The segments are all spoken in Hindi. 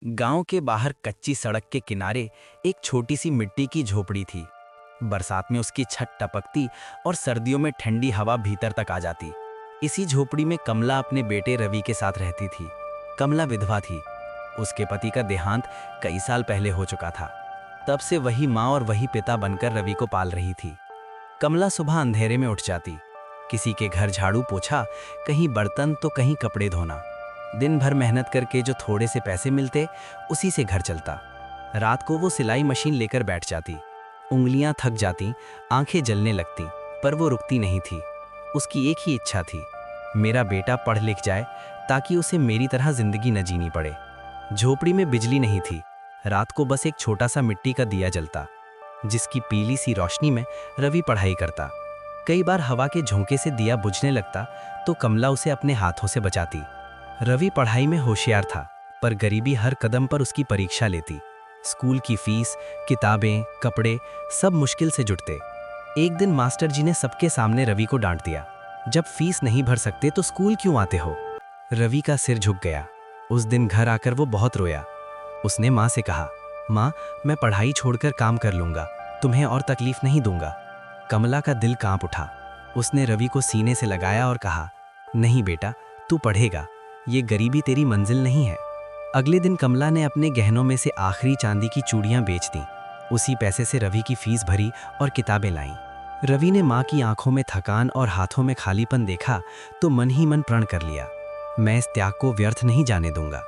गांव के बाहर कच्ची सड़क के किनारे एक छोटी सी मिट्टी की झोपड़ी थी। बरसात में उसकी छत टपकती और सर्दियों में ठंडी हवा भीतर तक आ जाती। इसी झोपड़ी में कमला अपने बेटे रवि के साथ रहती थी। कमला विधवा थी। उसके पति का देहांत कई साल पहले हो चुका था। तब से वही माँ और वही पिता बनकर रवि को पाल रही थी। कमला सुबह अंधेरे में उठ जाती, किसी के घर झाड़ू पोछा, कहीं बर्तन तो कहीं कपड़े धोना। दिन भर मेहनत करके जो थोड़े से पैसे मिलते उसी से घर चलता। रात को वो सिलाई मशीन लेकर बैठ जाती। उंगलियां थक जाती, आंखें जलने लगती, पर वो रुकती नहीं थी। उसकी एक ही इच्छा थी, मेरा बेटा पढ़ लिख जाए ताकि उसे मेरी तरह जिंदगी न जीनी पड़े। झोपड़ी में बिजली नहीं थी। रात को बस एक छोटा सा मिट्टी का दिया जलता, जिसकी पीली सी रोशनी में रवि पढ़ाई करता। कई बार हवा के झोंके से दिया बुझने लगता तो कमला उसे अपने हाथों से बचाती। रवि पढ़ाई में होशियार था, पर गरीबी हर कदम पर उसकी परीक्षा लेती। स्कूल की फीस, किताबें, कपड़े सब मुश्किल से जुटते। एक दिन मास्टर जी ने सबके सामने रवि को डांट दिया, जब फीस नहीं भर सकते तो स्कूल क्यों आते हो। रवि का सिर झुक गया। उस दिन घर आकर वो बहुत रोया। उसने माँ से कहा, माँ, मैं पढ़ाई छोड़कर काम कर लूंगा, तुम्हें और तकलीफ नहीं दूंगा। कमला का दिल कांप उठा। उसने रवि को सीने से लगाया और कहा, नहीं बेटा, तू पढ़ेगा, ये गरीबी तेरी मंजिल नहीं है। अगले दिन कमला ने अपने गहनों में से आखिरी चांदी की चूड़ियां बेच दीं। उसी पैसे से रवि की फीस भरी और किताबें लाईं। रवि ने माँ की आंखों में थकान और हाथों में खालीपन देखा तो मन ही मन प्रण कर लिया, मैं इस त्याग को व्यर्थ नहीं जाने दूंगा।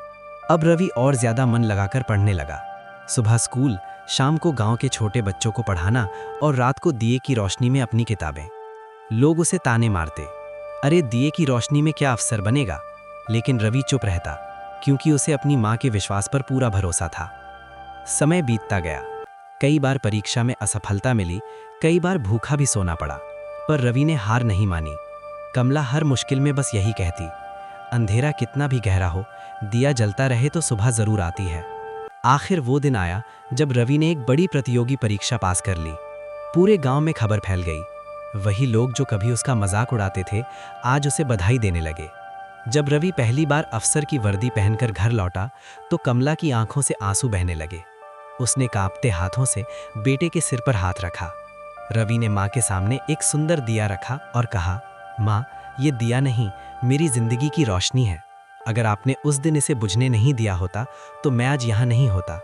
अब रवि और ज्यादा मन लगाकर पढ़ने लगा। सुबह स्कूल, शाम को गांव के छोटे बच्चों को पढ़ाना और रात को दिए की रोशनी में अपनी किताबें। लोग उसे ताने मारते, अरे दिए की रोशनी में क्या अफसर बनेगा। लेकिन रवि चुप रहता, क्योंकि उसे अपनी माँ के विश्वास पर पूरा भरोसा था। समय बीतता गया। कई बार परीक्षा में असफलता मिली, कई बार भूखा भी सोना पड़ा, पर रवि ने हार नहीं मानी। कमला हर मुश्किल में बस यही कहती, अंधेरा कितना भी गहरा हो, दिया जलता रहे तो सुबह जरूर आती है। आखिर वो दिन आया जब रवि ने एक बड़ी प्रतियोगी परीक्षा पास कर ली। पूरे गांव में खबर फैल गई। वही लोग जो कभी उसका मजाक उड़ाते थे, आज उसे बधाई देने लगे। जब रवि पहली बार अफसर की वर्दी पहनकर घर लौटा तो कमला की आंखों से आंसू बहने लगे। उसने कांपते हाथों से बेटे के सिर पर हाथ रखा। रवि ने माँ के सामने एक सुंदर दिया रखा और कहा, माँ, ये दिया नहीं, मेरी जिंदगी की रोशनी है। अगर आपने उस दिन इसे बुझने नहीं दिया होता तो मैं आज यहाँ नहीं होता।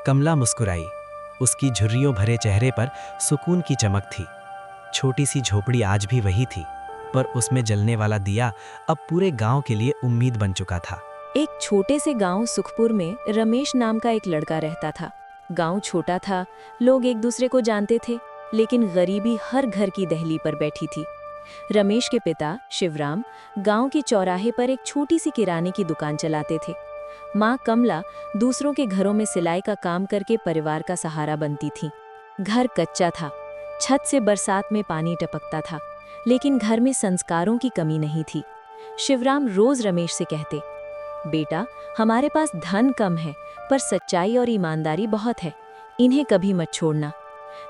कमला मुस्कुराई। उसकी झुर्रियों भरे चेहरे पर सुकून की चमक थी। छोटी सी झोपड़ी आज भी वही थी, पर उसमें जलने वाला दिया अब पूरे गांव के लिए उम्मीद बन चुका था। एक छोटे से गांव सुखपुर में रमेश नाम का एक लड़का रहता था। गांव छोटा था, लोग एक दूसरे को जानते थे, लेकिन गरीबी हर घर की दहली पर बैठी थी। रमेश के पिता शिवराम गांव के चौराहे पर एक छोटी सी किराने की दुकान चलाते थे। माँ कमला दूसरों के घरों में सिलाई का काम करके परिवार का सहारा बनती थी। घर कच्चा था, छत से बरसात में पानी टपकता था, लेकिन घर में संस्कारों की कमी नहीं थी। शिवराम रोज रमेश से कहते, बेटा, हमारे पास धन कम है, पर सच्चाई और ईमानदारी बहुत है, इन्हें कभी मत छोड़ना।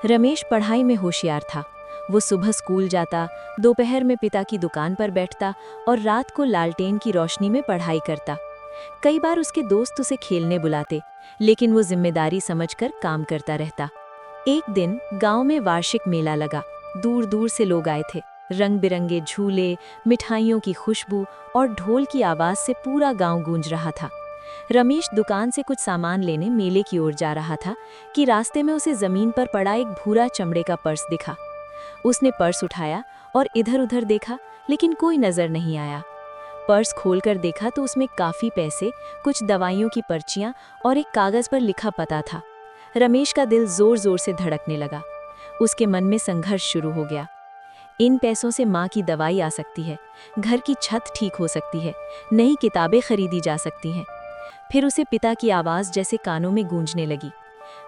रमेश पढ़ाई में होशियार था। वो सुबह स्कूल जाता, दोपहर में पिता की दुकान पर बैठता और रात को लालटेन की रोशनी में पढ़ाई करता। कई बार उसके दोस्त उसे खेलने बुलाते, लेकिन वो जिम्मेदारी समझकर काम करता रहता। एक दिन गांव में वार्षिक मेला लगा। दूर दूर से लोग आए थे। रंग बिरंगे झूले, मिठाइयों की खुशबू और ढोल की आवाज से पूरा गांव गूंज रहा था। रमेश दुकान से कुछ सामान लेने मेले की ओर जा रहा था कि रास्ते में उसे जमीन पर पड़ा एक भूरा चमड़े का पर्स दिखा। उसने पर्स उठाया और इधर-उधर देखा, लेकिन कोई नजर नहीं आया। पर्स खोलकर देखा तो उसमें काफी पैसे, कुछ दवाइयों की पर्चियां और एक कागज पर लिखा पता था। रमेश का दिल जोर-जोर से धड़कने लगा। उसके मन में संघर्ष शुरू हो गया। इन पैसों से माँ की दवाई आ सकती है, घर की छत ठीक हो सकती है, नई किताबें खरीदी जा सकती हैं। फिर उसे पिता की आवाज़ जैसे कानों में गूंजने लगी,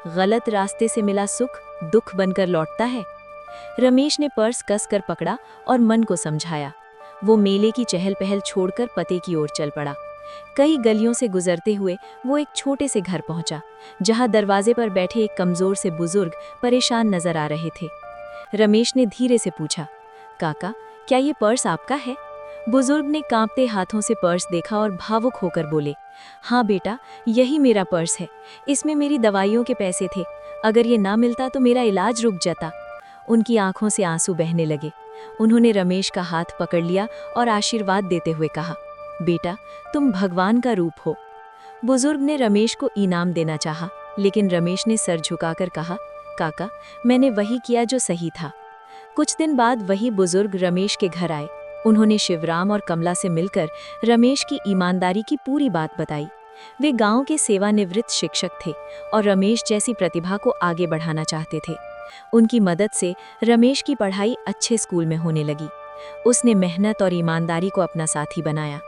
गलत रास्ते से मिला सुख दुख बनकर लौटता है। रमेश ने पर्स कसकर पकड़ा और मन को समझाया। वो मेले की चहल पहल छोड़कर पते की ओर चल पड़ा। कई गलियों से गुजरते हुए वो एक छोटे से घर पहुंचा, जहां दरवाजे पर बैठे एक कमजोर से बुजुर्ग परेशान नजर आ रहे थे। रमेश ने धीरे से पूछा, काका, क्या ये पर्स आपका है? बुजुर्ग ने कांपते हाथों से पर्स देखा और भावुक होकर बोले, हाँ बेटा, यही मेरा पर्स है। इसमें मेरी दवाइयों के पैसे थे। अगर ये ना मिलता तो मेरा इलाज रुक जाता। उनकी आंखों से आंसू बहने लगे। उन्होंने रमेश का हाथ पकड़ लिया और आशीर्वाद देते हुए कहा, बेटा, तुम भगवान का रूप हो। बुजुर्ग ने रमेश को इनाम देना चाहा, लेकिन रमेश ने सर झुकाकर कहा, काका, मैंने वही किया जो सही था। कुछ दिन बाद वही बुजुर्ग रमेश के घर आए। उन्होंने शिवराम और कमला से मिलकर रमेश की ईमानदारी की पूरी बात बताई। वे गांव के सेवानिवृत्त शिक्षक थे और रमेश जैसी प्रतिभा को आगे बढ़ाना चाहते थे। उनकी मदद से रमेश की पढ़ाई अच्छे स्कूल में होने लगी। उसने मेहनत और ईमानदारी को अपना साथी बनाया।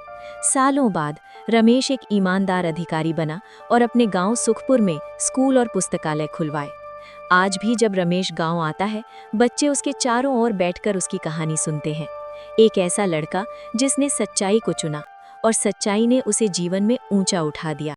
सालों बाद रमेश एक ईमानदार अधिकारी बना और अपने गांव सुखपुर में स्कूल और पुस्तकालय खुलवाए। आज भी जब रमेश गांव आता है, बच्चे उसके चारों ओर बैठकर उसकी कहानी सुनते हैं। एक ऐसा लड़का जिसने सच्चाई को चुना और सच्चाई ने उसे जीवन में ऊंचा उठा दिया।